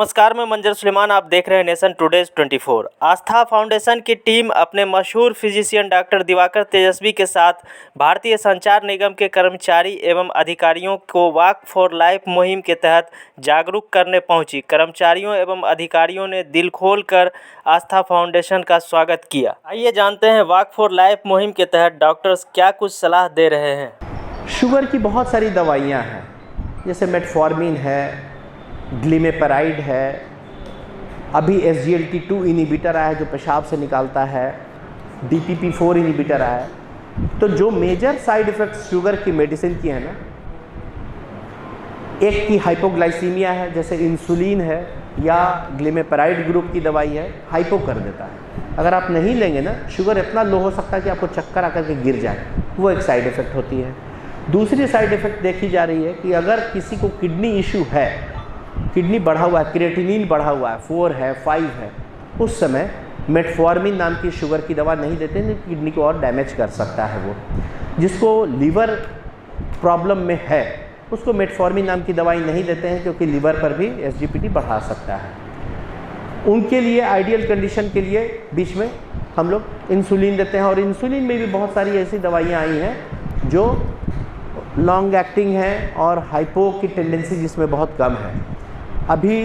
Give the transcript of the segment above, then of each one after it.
नमस्कार, मैं मंजर सुलेमान। आप देख रहे हैं नेशन टुडेज 24। आस्था फाउंडेशन की टीम अपने मशहूर फिजिशियन डॉक्टर दिवाकर तेजस्वी के साथ भारतीय संचार निगम के कर्मचारी एवं अधिकारियों को वॉक फॉर लाइफ मुहिम के तहत जागरूक करने पहुंची। कर्मचारियों एवं अधिकारियों ने दिल खोलकर आस्था फाउंडेशन का स्वागत किया। आइए जानते हैं वॉक फॉर लाइफ मुहिम के तहत डॉक्टर्स क्या कुछ सलाह दे रहे हैं। शुगर की बहुत सारी दवाइयाँ हैं, जैसे मेटफॉर्मिन है, ग्लिमेपेराइड है, अभी SGLT2 इनिबिटर आया है जो पेशाब से निकालता है, DPP4 इनिबिटर आया है। तो जो मेजर साइड इफ़ेक्ट्स शुगर की मेडिसिन की है ना, एक की हाइपोग्लाइसीमिया है, जैसे इंसुलिन है या ग्लिमेपेराइड ग्रुप की दवाई है, हाइपो कर देता है। अगर आप नहीं लेंगे ना, शुगर इतना लो हो सकता है कि आपको चक्कर आकर के गिर जाए, वो एक साइड इफ़ेक्ट होती है। दूसरी साइड इफ़ेक्ट देखी जा रही है कि अगर किसी को किडनी इशू है, किडनी बढ़ा हुआ है, क्रिएटिनिन बढ़ा हुआ है, 4 है, 5 है, उस समय मेटफॉर्मिन नाम की शुगर की दवा नहीं देते, नहीं किडनी को और डैमेज कर सकता है। वो जिसको लीवर प्रॉब्लम में है उसको मेटफॉर्मिन नाम की दवाई नहीं देते हैं, क्योंकि लीवर पर भी SGPT बढ़ा सकता है। उनके लिए आइडियल कंडीशन के लिए बीच में हम लोग इंसुलिन देते हैं, और इंसुलिन में भी बहुत सारी ऐसी दवाइयाँ आई हैं जो लॉन्ग एक्टिंग है और हाइपो की टेंडेंसी जिसमें बहुत कम है। अभी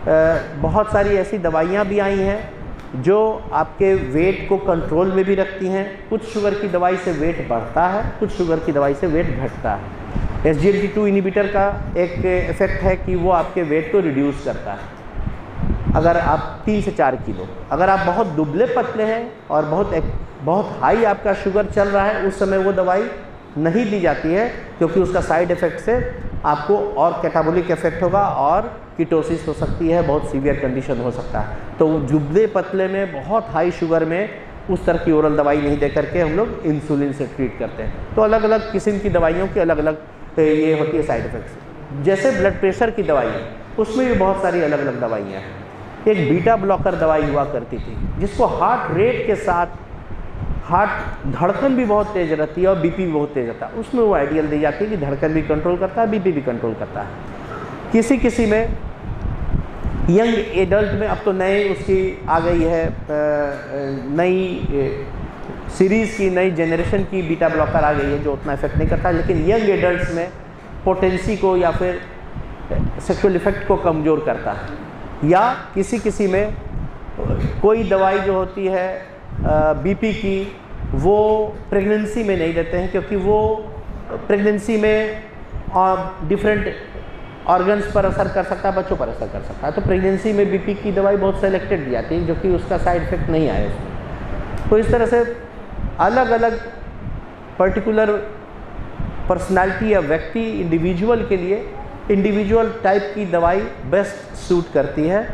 बहुत सारी ऐसी दवाइयाँ भी आई हैं जो आपके वेट को कंट्रोल में भी रखती हैं। कुछ शुगर की दवाई से वेट बढ़ता है, कुछ शुगर की दवाई से वेट घटता है। SGLT2 इनिबिटर का एक इफ़ेक्ट है कि वो आपके वेट को रिड्यूस करता है। अगर आप 3 से 4 किलो, अगर आप बहुत दुबले पतले हैं और बहुत हाई आपका शुगर चल रहा है, उस समय वो दवाई नहीं दी जाती है, क्योंकि उसका साइड इफ़ेक्ट से आपको और कैटाबोलिक इफेक्ट होगा और कीटोसिस हो सकती है, बहुत सीवियर कंडीशन हो सकता है। तो दुबले पतले में बहुत हाई शुगर में उस तरह की ओरल दवाई नहीं दे करके हम लोग इंसुलिन से ट्रीट करते हैं। तो अलग अलग किस्म की दवाइयों की अलग अलग ये होती है साइड इफ़ेक्ट्स। जैसे ब्लड प्रेशर की दवाई है, उसमें भी बहुत सारी अलग अलग दवाइयाँ हैं। एक बीटा ब्लॉकर दवाई हुआ करती थी, जिसको हार्ट रेट के साथ हार्ट धड़कन भी बहुत तेज़ रहती है और BP भी बहुत तेज़ रहता है, उसमें वो आइडियल दी जाती है कि धड़कन भी कंट्रोल करता है, BP भी कंट्रोल करता है। किसी में यंग एडल्ट में अब तो नए उसकी आ गई है, नई सीरीज़ की नई जनरेशन की बीटा ब्लॉकर आ गई है जो उतना इफेक्ट नहीं करता, लेकिन यंग एडल्ट्स में पोटेंसी को या फिर सेक्सुअल इफेक्ट को कमज़ोर करता है। या किसी में कोई दवाई जो होती है BP की, वो प्रेगनेंसी में नहीं देते हैं, क्योंकि वो प्रेगनेंसी में डिफरेंट ऑर्गन्स पर असर कर सकता है, बच्चों पर असर कर सकता है। तो प्रेगनेंसी में BP की दवाई बहुत सेलेक्टेड दी जाती है, जो कि उसका साइड इफ़ेक्ट नहीं आए उसमें। तो इस तरह से अलग अलग पर्टिकुलर पर्सनालिटी या व्यक्ति इंडिविजुअल के लिए इंडिविजुअल टाइप की दवाई बेस्ट सूट करती है।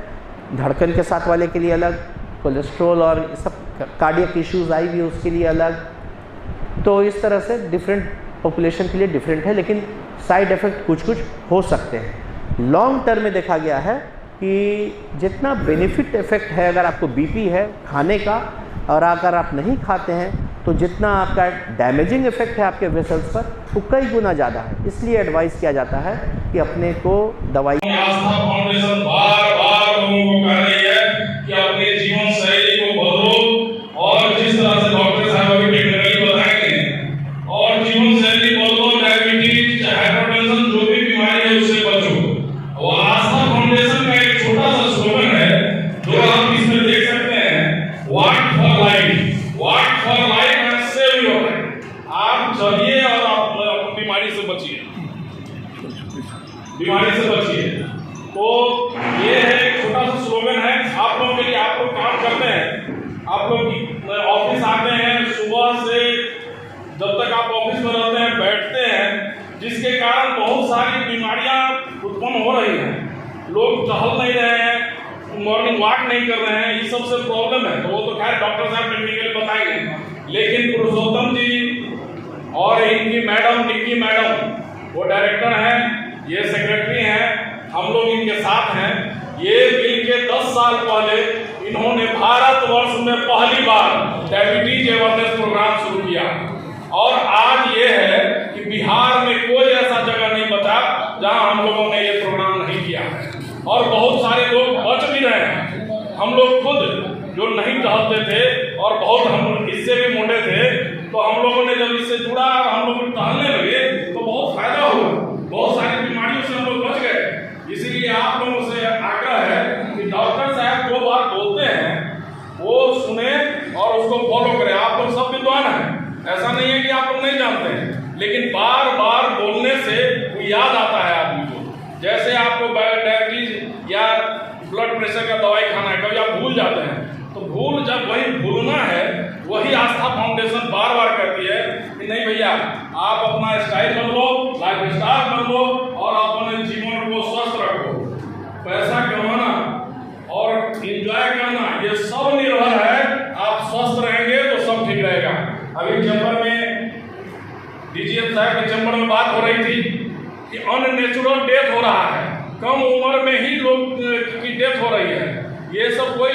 धड़कन के साथ वाले के लिए अलग, कोलेस्ट्रॉल और सब कार्डियक इश्यूज़ आई भी उसके लिए अलग। तो इस तरह से डिफरेंट पॉपुलेशन के लिए डिफरेंट है, लेकिन साइड इफ़ेक्ट कुछ हो सकते हैं। लॉन्ग टर्म में देखा गया है कि जितना बेनिफिट इफ़ेक्ट है अगर आपको BP है खाने का, और अगर आप नहीं खाते हैं तो जितना आपका डैमेजिंग इफ़ेक्ट है आपके वेसल्स पर, वो कई गुना ज़्यादा है। इसलिए एडवाइस किया जाता है कि अपने को दवाई आस्था फाउंडेशन बार-बार लोगों को कह रही है कि अपने जीवन शैली को बदलो, और जिस तरह से डॉक्टर साहब अभी टेक्निकली बताएंगे, और जीवन शैली बदलो, डायबिटीज, हाइपरटेंशन, जो भी बीमारी है उससे बचो। और आस्था फाउंडेशन का एक छोटा सा स्लोगन है जो आप इसमें देख सकते हैं, walk for life, walk for life and save your life. आप चलिए और आप बीमारी से बचिए, बीमारी से बचिए। तो ये है एक छोटा सा स्लोगन है आप लोगों के लिए। आप लोग काम करते हैं, आप लोग ऑफिस आते हैं, सुबह से जब तक आप ऑफिस में रहते हैं बैठते हैं, जिसके कारण बहुत सारी बीमारियां उत्पन्न हो रही हैं। लोग टहल नहीं रहे हैं, मॉर्निंग वॉक नहीं कर रहे हैं, ये सबसे प्रॉब्लम है। तो वो तो खैर डॉक्टर साहब टेक्निकली बताएंगे, लेकिन पुरुषोत्तम जी और इनकी मैडम निक्की मैडम, वो डायरेक्टर हैं, ये सेक्रेटरी हैं, हम लोग इनके साथ हैं। ये मिल के 10 साल पहले इन्होंने भारतवर्ष में पहली बार डायबिटीज अवेयरनेस प्रोग्राम शुरू किया, और आज ये है कि बिहार में कोई ऐसा जगह नहीं बचा जहां हम लोगों ने ये प्रोग्राम नहीं किया। और बहुत सारे लोग टहलते थे और बहुत हम इससे भी मोटे थे, तो हम लोगों ने जब इससे जुड़ा और हम लोग टहलने लगे तो बहुत फायदा हुआ, बहुत सारी बीमारियों से हम लोग बच गए। इसीलिए आप लोगों से आग्रह है कि डॉक्टर साहब जो बात बोलते हैं वो सुने और उसको फॉलो करें। आप लोग सब विद्वान हैं, ऐसा नहीं है कि आप लोग नहीं जानते हैं, लेकिन बार बार बोलने से वो याद आता है आदमी को। जैसे आपको डायबिटीज या ब्लड प्रेशर का दवाई खाना है, कभी आप भूल जाते हैं, तो भूल जब वही भूलना है, वही आस्था फाउंडेशन बार बार करती है कि नहीं भैया आप अपना स्टाइल बदलो, लाइफ स्टाइल बदलो और अपने जीवन को स्वस्थ रखो। पैसा कमाना और एंजॉय करना ये सब निर्भर है, आप स्वस्थ रहेंगे तो सब ठीक रहेगा। अभी चैम्बर में डीजीएम साहब के चैम्बर में बात हो रही थी कि अननेचुरल डेथ हो रहा है, कम उम्र में ही लोग की डेथ हो रही है। ये सब कोई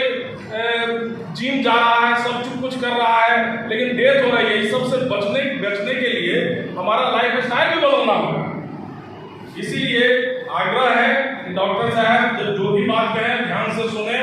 जिम जा रहा है, सब कुछ कर रहा है, लेकिन डेथ हो रही है। इस सब से बचने के लिए हमारा लाइफ स्टाइल भी बदलना होगा। इसीलिए आग्रह है कि डॉक्टर साहब जो भी बात कहें ध्यान से सुने